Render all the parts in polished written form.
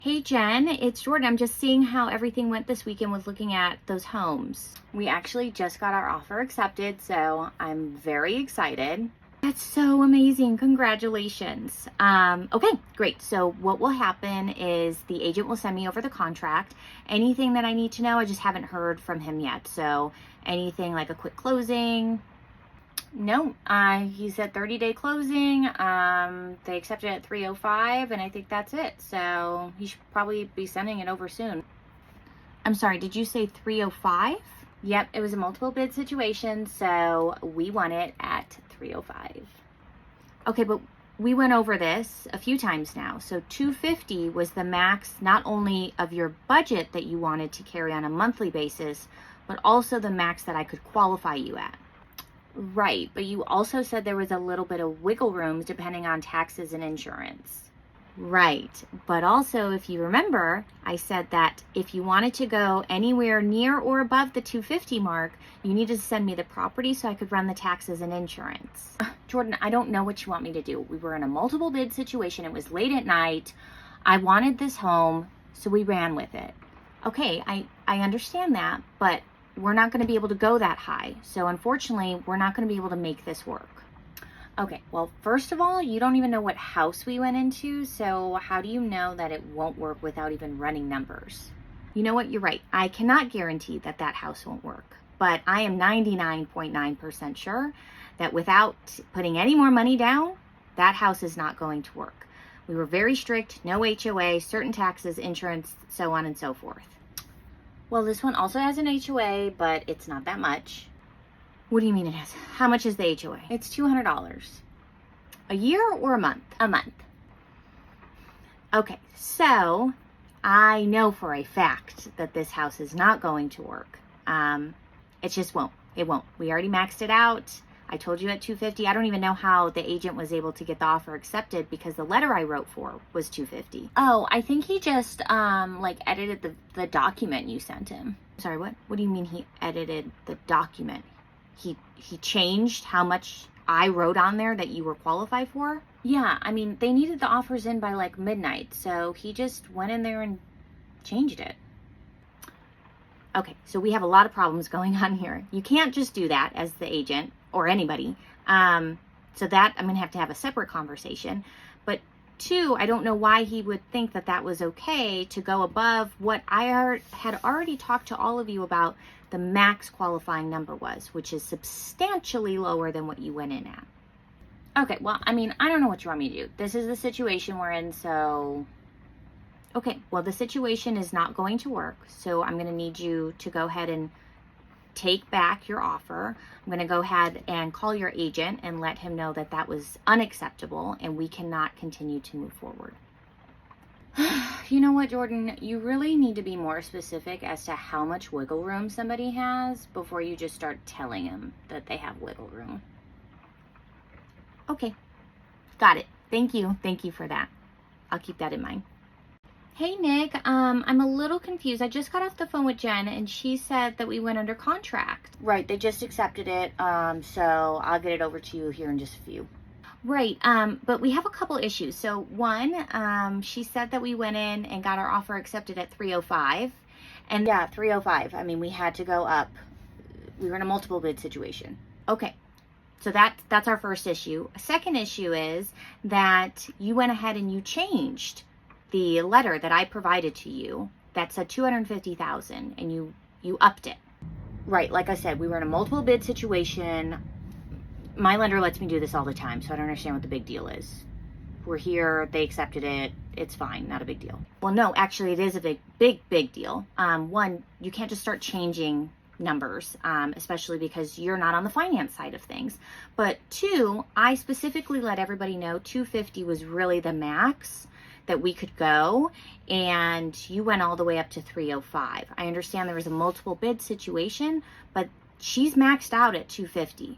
Hey Jen, it's Jordan. I'm just seeing how everything went this weekend with looking at those homes. We actually just got our offer accepted, so I'm very excited. That's so amazing. Congratulations. Okay, great. So what will happen is the agent will send me over the contract. Anything that I need to know, I just haven't heard from him yet. So anything like a quick closing, no, he said 30-day closing. They accepted it at 3:05, and I think that's it. So he should probably be sending it over soon. I'm sorry, did you say 3:05? Yep, it was a multiple bid situation, so we won it at 3:05. Okay, but we went over this a few times now. So 250 was the max, not only of your budget that you wanted to carry on a monthly basis, but also the max that I could qualify you at. Right, but you also said there was a little bit of wiggle room depending on taxes and insurance. Right, but also if you remember, I said that if you wanted to go anywhere near or above the 250 mark, you needed to send me the property so I could run the taxes and insurance. Jordan, I don't know what you want me to do. We were in a multiple bid situation. It was late at night. I wanted this home, so we ran with it. Okay, I understand that, but we're not going to be able to go that high. So unfortunately, we're not going to be able to make this work. Okay, well, first of all, you don't even know what house we went into. So how do you know that it won't work without even running numbers? You know what? You're right. I cannot guarantee that that house won't work. But I am 99.9% sure that without putting any more money down, that house is not going to work. We were very strict, no HOA, certain taxes, insurance, so on and so forth. Well, this one also has an HOA, but it's not that much. What do you mean it has? How much is the HOA? It's $200. A year or a month? A month. Okay, so I know for a fact that this house is not going to work. It just won't. It won't. We already maxed it out. I told you at 250. I don't even know how the agent was able to get the offer accepted because the letter I wrote for was 250. Oh, I think he just edited the document you sent him. Sorry, what? What do you mean he edited the document? He changed how much I wrote on there that you were qualified for? Yeah, I mean, they needed the offers in by like midnight, so he just went in there and changed it. Okay, so we have a lot of problems going on here. You can't just do that as the agent or anybody. So that I'm gonna have to have a separate conversation. But two, I don't know why he would think that that was okay to go above what I had already talked to all of you about the max qualifying number was, which is substantially lower than what you went in at. Okay, well, I mean, I don't know what you want me to do. This is the situation we're in, so... Okay, well, the situation is not going to work, so I'm gonna need you to go ahead and take back your offer. I'm going to go ahead and call your agent and let him know that that was unacceptable and we cannot continue to move forward. You know what, Jordan? You really need to be more specific as to how much wiggle room somebody has before you just start telling them that they have wiggle room. Okay, got it. Thank you. Thank you for that. I'll keep that in mind. Hey Nick, I'm a little confused. I just got off the phone with Jen and she said that we went under contract. Right, they just accepted it, so I'll get it over to you here in just a few. Right, but we have a couple issues. So one, she said that we went in and got our offer accepted at 3:05. And yeah, 3:05. I mean, we had to go up. We were in a multiple bid situation. Okay. So that's our first issue. A second issue is that you went ahead and you changed the letter that I provided to you that said $250,000 and you upped it. Right, like I said, we were in a multiple bid situation. My lender lets me do this all the time, so I don't understand what the big deal is. We're here, they accepted it, it's fine, not a big deal. Well, no, actually it is a big deal. One, you can't just start changing numbers, especially because you're not on the finance side of things. But two, I specifically let everybody know 250 was really the max that we could go, and you went all the way up to 3:05. I understand there was a multiple bid situation, but she's maxed out at 250.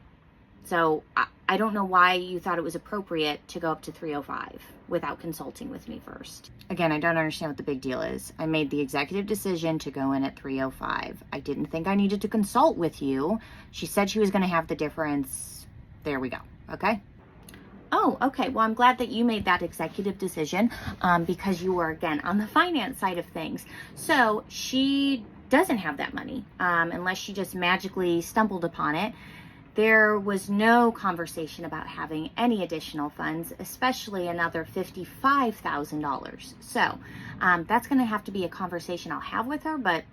So I don't know why you thought it was appropriate to go up to 3:05 without consulting with me first. Again, I don't understand what the big deal is. I made the executive decision to go in at 3:05. I didn't think I needed to consult with you. She said she was going to have the difference. There we go. Okay? Oh, okay. Well, I'm glad that you made that executive decision because you were, again, on the finance side of things. So she doesn't have that money unless she just magically stumbled upon it. There was no conversation about having any additional funds, especially another $55,000. So that's going to have to be a conversation I'll have with her. But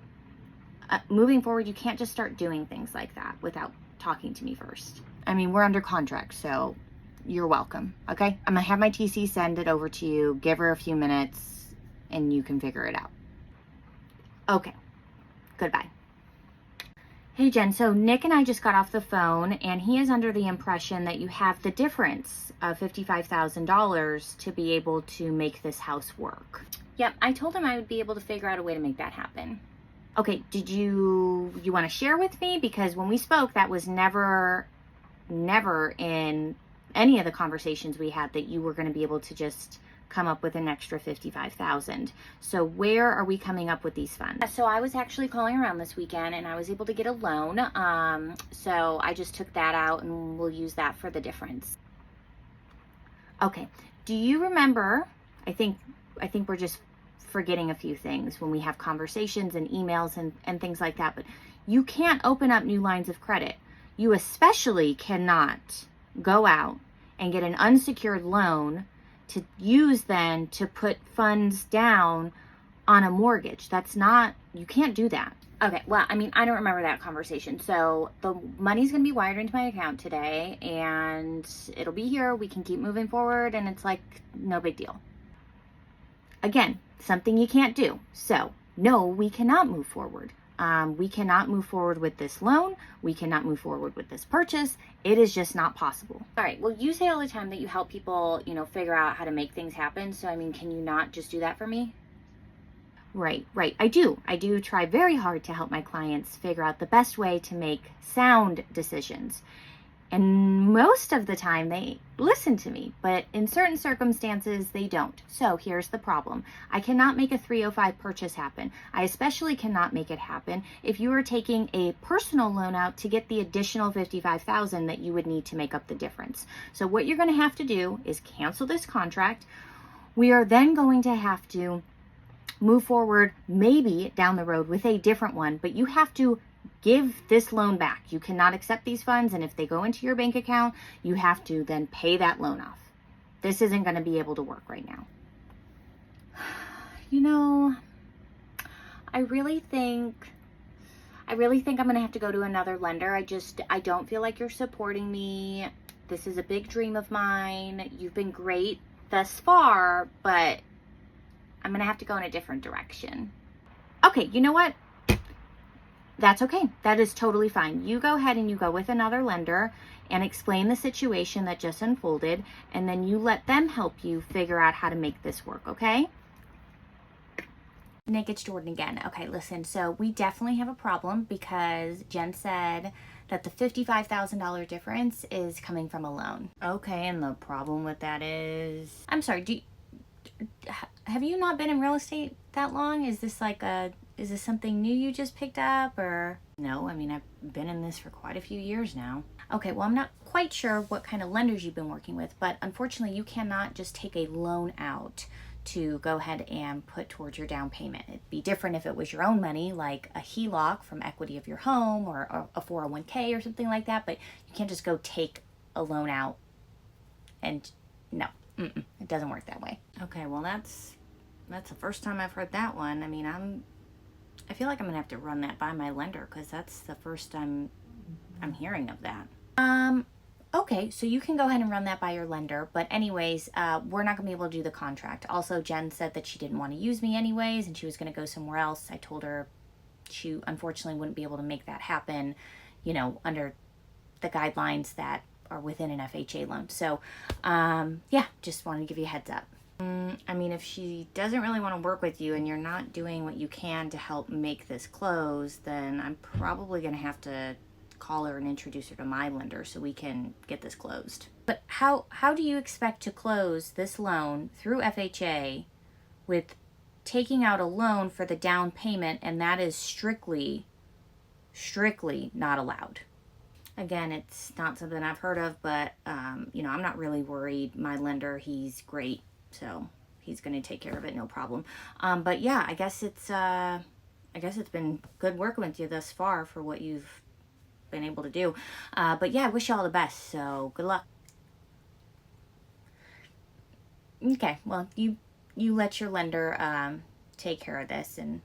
moving forward, you can't just start doing things like that without talking to me first. I mean, we're under contract, so you're welcome. Okay, I'm gonna have my TC send it over to you. Give her a few minutes and you can figure it out. Okay, goodbye. Hey Jen, so Nick and I just got off the phone and he is under the impression that you have the difference of $55,000 to be able to make this house work. Yep, I told him I would be able to figure out a way to make that happen. Okay, did you want to share with me? Because when we spoke, that was never in any of the conversations we had that you were going to be able to just come up with an extra $55,000. So where are we coming up with these funds? So I was actually calling around this weekend and I was able to get a loan. So I just took that out and we'll use that for the difference. Okay. Do you remember, I think we're just forgetting a few things when we have conversations and emails and things like that, but you can't open up new lines of credit. You especially cannot go out and get an unsecured loan to use then to put funds down on a mortgage. That's not, you can't do that. Okay, well, I mean, I don't remember that conversation. So the money's going to be wired into my account today and it'll be here. We can keep moving forward and it's like no big deal. Again, something you can't do. So no, we cannot move forward. We cannot move forward with this loan. We cannot move forward with this purchase. It is just not possible. All right. Well, you say all the time that you help people, figure out how to make things happen. So, I mean, can you not just do that for me? Right. I do try very hard to help my clients figure out the best way to make sound decisions. And most of the time they listen to me, but in certain circumstances they don't. So here's the problem. I cannot make a 305 purchase happen. I especially cannot make it happen if you are taking a personal loan out to get the additional $55,000 that you would need to make up the difference. So what you're going to have to do is cancel this contract. We are then going to have to move forward maybe down the road with a different one, but you have to give this loan back. You cannot accept these funds, and if they go into your bank account, you have to then pay that loan off. This isn't going to be able to work right now. I really think I'm going to have to go to another lender. I don't feel like you're supporting me. This is a big dream of mine. You've been great thus far, but I'm going to have to go in a different direction. Okay, you know what? That's okay. That is totally fine. You go ahead and you go with another lender and explain the situation that just unfolded, and then you let them help you figure out how to make this work, okay? Nick, it's Jordan again. Okay, listen, so we definitely have a problem because Jen said that the $55,000 difference is coming from a loan. Okay, and the problem with that is... I'm sorry, have you not been in real estate that long? Is this something new you just picked up, or? No, I mean, I've been in this for quite a few years now. Okay, well, I'm not quite sure what kind of lenders you've been working with, but unfortunately you cannot just take a loan out to go ahead and put towards your down payment. It'd be different if it was your own money, like a HELOC from equity of your home or a 401k or something like that, but you can't just go take a loan out and no, it doesn't work that way. Okay, well, that's the first time I've heard that one. I mean, I feel like I'm gonna have to run that by my lender because that's the first time I'm hearing of that. Okay, so you can go ahead and run that by your lender, but anyways, we're not gonna be able to do the contract. Also, Jen said that she didn't want to use me anyways and she was gonna go somewhere else. I told her she unfortunately wouldn't be able to make that happen, under the guidelines that are within an FHA loan. So, yeah, just wanted to give you a heads up. I mean, if she doesn't really want to work with you and you're not doing what you can to help make this close, then I'm probably going to have to call her and introduce her to my lender so we can get this closed. But how do you expect to close this loan through FHA with taking out a loan for the down payment, and that is strictly not allowed? Again, it's not something I've heard of, but, you know, I'm not really worried. My lender, he's great, so he's going to take care of it, no problem. But yeah, I guess it's been good working with you thus far for what you've been able to do. But yeah, I wish you all the best, so good luck. Okay, well, you let your lender take care of this, and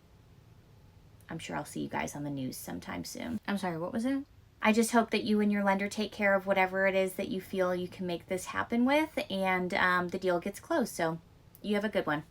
I'm sure I'll see you guys on the news sometime soon. I'm sorry, what was it? I just hope that you and your lender take care of whatever it is that you feel you can make this happen with, and the deal gets closed. So you have a good one.